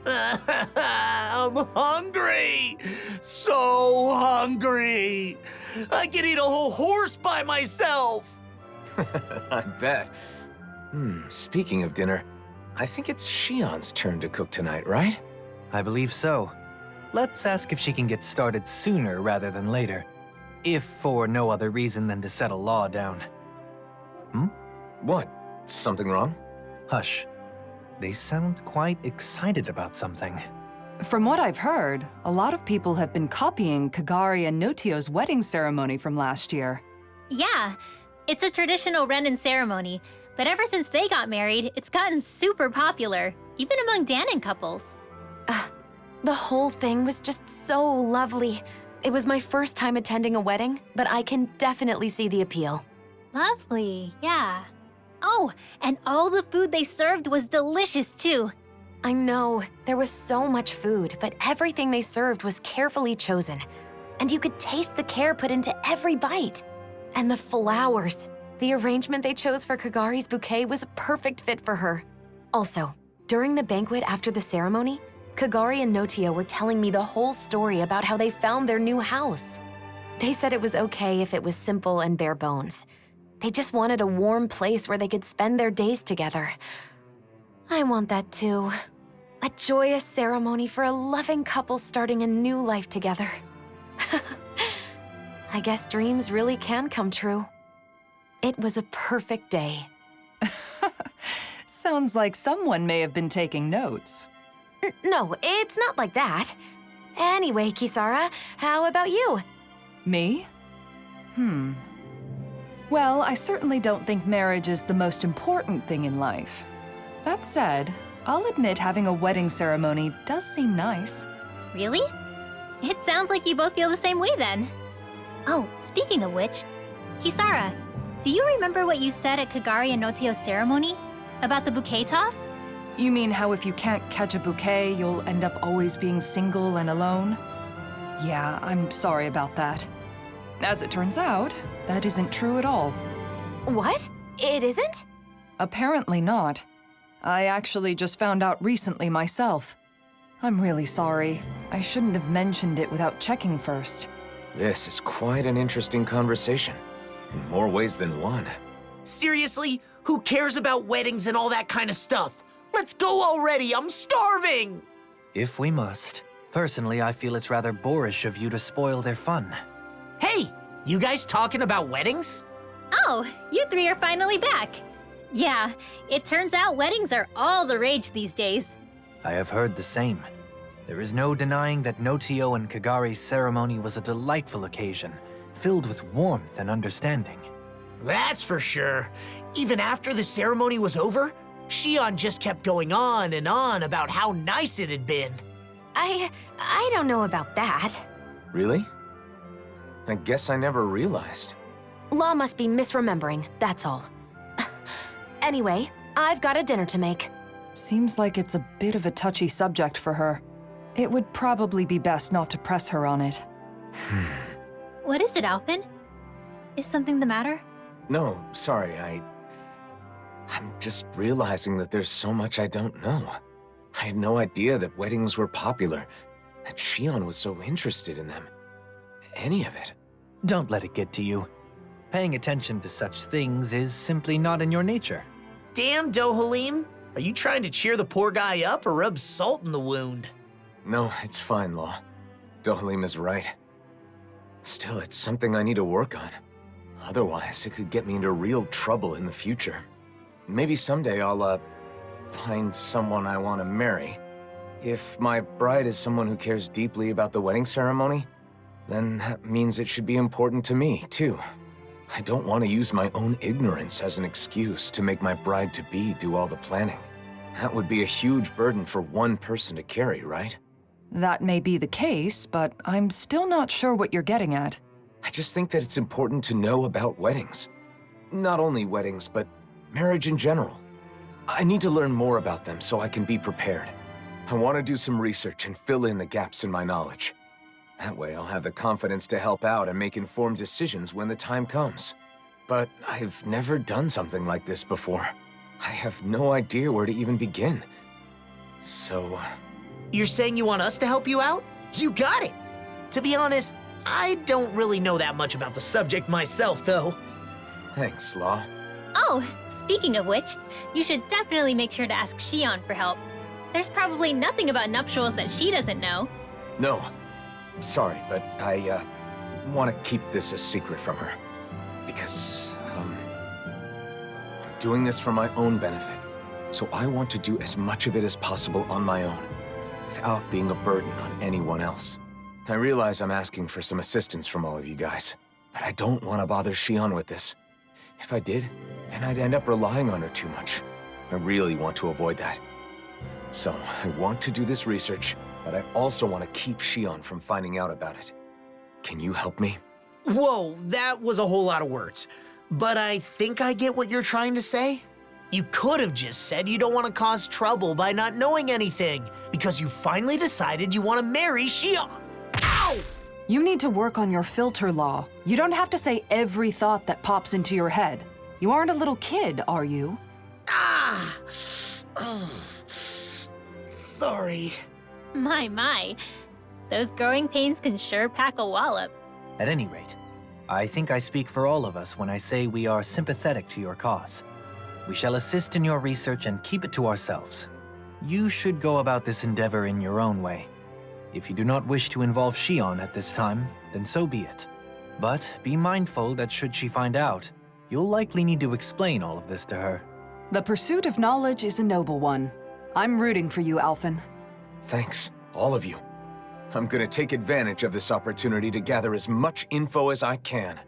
I'm hungry! So hungry! I could eat a whole horse by myself! I bet. Speaking of dinner, I think it's Shion's turn to cook tonight, right? I believe so. Let's ask if she can get started sooner rather than later. If for no other reason than to set a law down. What? Something wrong? Hush. They sound quite excited about something. From what I've heard, a lot of people have been copying Kagari and Notio's wedding ceremony from last year. Yeah, it's a traditional Renin ceremony, but ever since they got married, it's gotten super popular, even among Danon couples. The whole thing was just so lovely. It was my first time attending a wedding, but I can definitely see the appeal. Lovely, yeah. Oh, and all the food they served was delicious too. I know, there was so much food, but everything they served was carefully chosen. And you could taste the care put into every bite. And the flowers. The arrangement they chose for Kagari's bouquet was a perfect fit for her. Also, during the banquet after the ceremony, Kagari and Notio were telling me the whole story about how they found their new house. They said it was okay if it was simple and bare bones. They just wanted a warm place where they could spend their days together. I want that too. A joyous ceremony for a loving couple starting a new life together. I guess dreams really can come true. It was a perfect day. Sounds like someone may have been taking notes. No, it's not like that. Anyway, Kisara, how about you? Me? Well, I certainly don't think marriage is the most important thing in life. That said, I'll admit having a wedding ceremony does seem nice. Really? It sounds like you both feel the same way then. Oh, speaking of which, Kisara, do you remember what you said at Kagari and Notio's ceremony? About the bouquet toss? You mean how if you can't catch a bouquet, you'll end up always being single and alone? Yeah, I'm sorry about that. As it turns out, that isn't true at all. What? It isn't? Apparently not. I actually just found out recently myself. I'm really sorry. I shouldn't have mentioned it without checking first. This is quite an interesting conversation, in more ways than one. Seriously? Who cares about weddings and all that kind of stuff? Let's go already, I'm starving! If we must. Personally, I feel it's rather boorish of you to spoil their fun. Hey, you guys talking about weddings? Oh, you three are finally back. Yeah, it turns out weddings are all the rage these days. I have heard the same. There is no denying that Notio and Kagari's ceremony was a delightful occasion, filled with warmth and understanding. That's for sure. Even after the ceremony was over, Shion just kept going on and on about how nice it had been. I don't know about that. Really? I guess I never realized. Law must be misremembering, that's all. Anyway, I've got a dinner to make. Seems like it's a bit of a touchy subject for her. It would probably be best not to press her on it. What is it, Alphen? Is something the matter? No, sorry, I'm just realizing that there's so much I don't know. I had no idea that weddings were popular, that Shion was so interested in them. Any of it. Don't let it get to you. Paying attention to such things is simply not in your nature. Damn, Dohalim. Are you trying to cheer the poor guy up or rub salt in the wound? No, it's fine, Law. Dohalim is right. Still, it's something I need to work on. Otherwise, it could get me into real trouble in the future. Maybe someday I'll, find someone I want to marry. If my bride is someone who cares deeply about the wedding ceremony, then that means it should be important to me, too. I don't want to use my own ignorance as an excuse to make my bride-to-be do all the planning. That would be a huge burden for one person to carry, right? That may be the case, but I'm still not sure what you're getting at. I just think that it's important to know about weddings. Not only weddings, but marriage in general. I need to learn more about them so I can be prepared. I want to do some research and fill in the gaps in my knowledge. That way I'll have the confidence to help out and make informed decisions when the time comes. But I've never done something like this before. I have no idea where to even begin. So, You're saying you want us to help you out? You got it! To be honest, I don't really know that much about the subject myself, though. thanks, Law. Oh, speaking of which, you should definitely make sure to ask Shion for help. There's probably nothing about nuptials that she doesn't know. No, sorry, but I want to keep this a secret from her. Because, I'm doing this for my own benefit. So I want to do as much of it as possible on my own, without being a burden on anyone else. I realize I'm asking for some assistance from all of you guys, but I don't want to bother Shion with this. If I did, then I'd end up relying on her too much. I really want to avoid that. So, I want to do this research, but I also want to keep Shion from finding out about it. Can you help me? Whoa, that was a whole lot of words. But I think I get what you're trying to say. You could have just said you don't want to cause trouble by not knowing anything, because you finally decided you want to marry Shion. Ow! You need to work on your filter, Law. You don't have to say every thought that pops into your head. You aren't a little kid, are you? Ah! Oh. Sorry. My. Those growing pains can sure pack a wallop. At any rate, I think I speak for all of us when I say we are sympathetic to your cause. We shall assist in your research and keep it to ourselves. You should go about this endeavor in your own way. If you do not wish to involve Shion at this time, then so be it. But be mindful that should she find out, you'll likely need to explain all of this to her. The pursuit of knowledge is a noble one. I'm rooting for you, Alphen. Thanks, all of you. I'm gonna take advantage of this opportunity to gather as much info as I can.